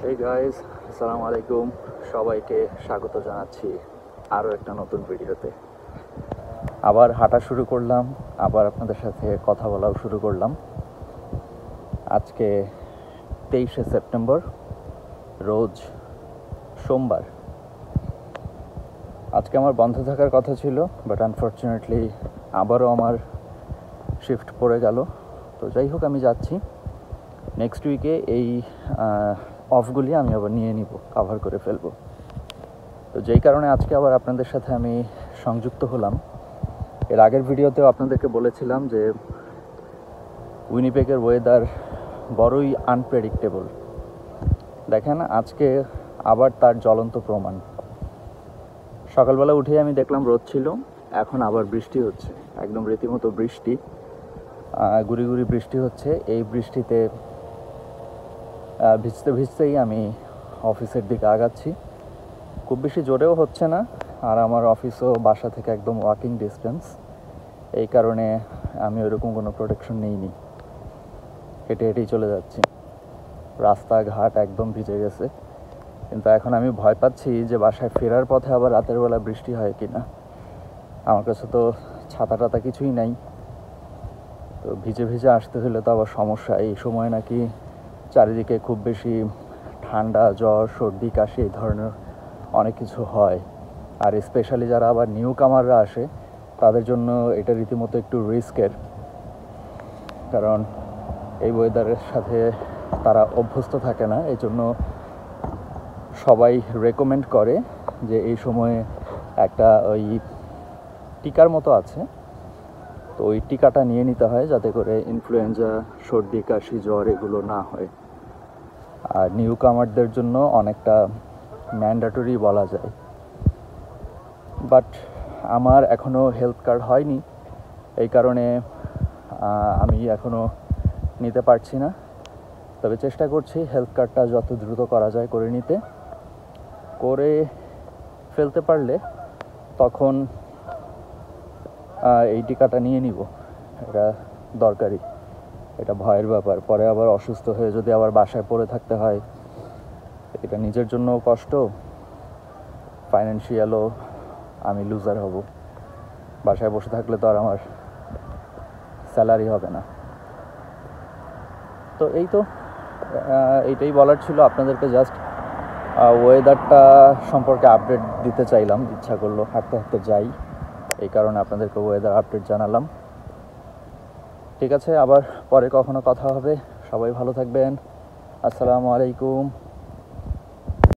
এই গাইস, আসসালামু আলাইকুম। সবাইকে স্বাগত জানাচ্ছি আরও একটা নতুন ভিডিওতে। আবার হাঁটা শুরু করলাম, আবার আপনাদের সাথে কথা বলাও শুরু করলাম। আজকে 23শে সেপ্টেম্বর, রোজ সোমবার। আজকে আমার বন্ধ থাকার কথা ছিল, বাট আনফর্চুনেটলি আবারও আমার শিফট পড়ে গেল। তো যাই হোক, আমি যাচ্ছি। নেক্সট উইকে এই অফগুলি আমি আবার নিয়ে নিব, কভার করে ফেলবো। তো যেই কারণে আজকে আবার আপনাদের সাথে আমি সংযুক্ত হলাম। এর আগের ভিডিওতেও আপনাদেরকে বলেছিলাম যে উইনিপেগের ওয়েদার বড়ই আনপ্রেডিক্টেবল। দেখেন, আজকে আবার তার জ্বলন্ত প্রমাণ। সকালবেলা উঠেই আমি দেখলাম রোদ ছিল, এখন আবার বৃষ্টি হচ্ছে, একদম রীতিমতো বৃষ্টি, গুড়ি গুড়ি বৃষ্টি হচ্ছে। এই বৃষ্টিতে ভিজতে ভিজতেই আমি অফিসের দিকে আগাচ্ছি। খুব বেশি জোরেও হচ্ছে না, আর আমার অফিসও বাসা থেকে একদম ওয়াকিং ডিস্টেন্স। এই কারণে আমি ওইরকম কোনো প্রোটেকশন নিইনি, হেঁটে হেঁটেই চলে যাচ্ছি। রাস্তাঘাট একদম ভিজে গেছে, কিন্তু এখন আমি ভয় পাচ্ছি যে বাসায় ফেরার পথে আবার রাতের বেলা বৃষ্টি হয় কি না। আমার কাছে তো ছাতা টাতা কিছুই নাই, তো ভিজে ভিজে আসতে হলে তো আবার সমস্যা। এই সময় নাকি চারিদিকে খুব বেশি ঠান্ডা, জ্বর, সর্দি, কাশি এই ধরনের অনেক কিছু হয়। আর স্পেশালি যারা আবার নিউ কামাররা আসে, তাদের জন্য এটা রীতিমতো একটু রিস্কের, কারণ এই ওয়েদারের সাথে তারা অভ্যস্ত থাকে না। এই জন্য সবাই রেকমেন্ড করে যে এই সময়ে একটা ওই টিকার মতো আছে, তো ওই টিকাটা নিয়ে নিতে হয় যাতে করে ইনফ্লুয়েঞ্জা, সর্দি, কাশি, জ্বর এগুলো না হয়। আর নিউ কামারদের জন্য অনেকটা ম্যান্ডেটরি বলা যায়। বাট আমার এখনও হেলথ কার্ড হয়নি, এই কারণে আমি এখনও নিতে পারছি না। তবে চেষ্টা করছি হেলথ কার্ডটা যত দ্রুত করা যায় করে নিতে। করে ফেলতে পারলে তখন এই টিকাটা নিয়ে নিব। এটা দরকারি, এটা ভয়ের ব্যাপার। পরে আবার অসুস্থ হয়ে যদি আবার বাসায় পড়ে থাকতে হয়, এটা নিজের জন্যও কষ্ট, ফাইন্যান্সিয়ালও আমি লুজার হব। বাসায় বসে থাকলে তো আর আমার স্যালারি হবে না। তো এইটাই বলার ছিল আপনাদেরকে। জাস্ট ওয়েদারটা সম্পর্কে আপডেট দিতে চাইলাম, ইচ্ছা করলো হাঁটতে হাঁটতে যাই, এই কারণে আপনাদেরকে ওয়েদার আপডেট জানালাম। ঠিক আছে, আবার পরে কখনো কথা হবে। সবাই ভালো থাকবেন। আসসালামু আলাইকুম।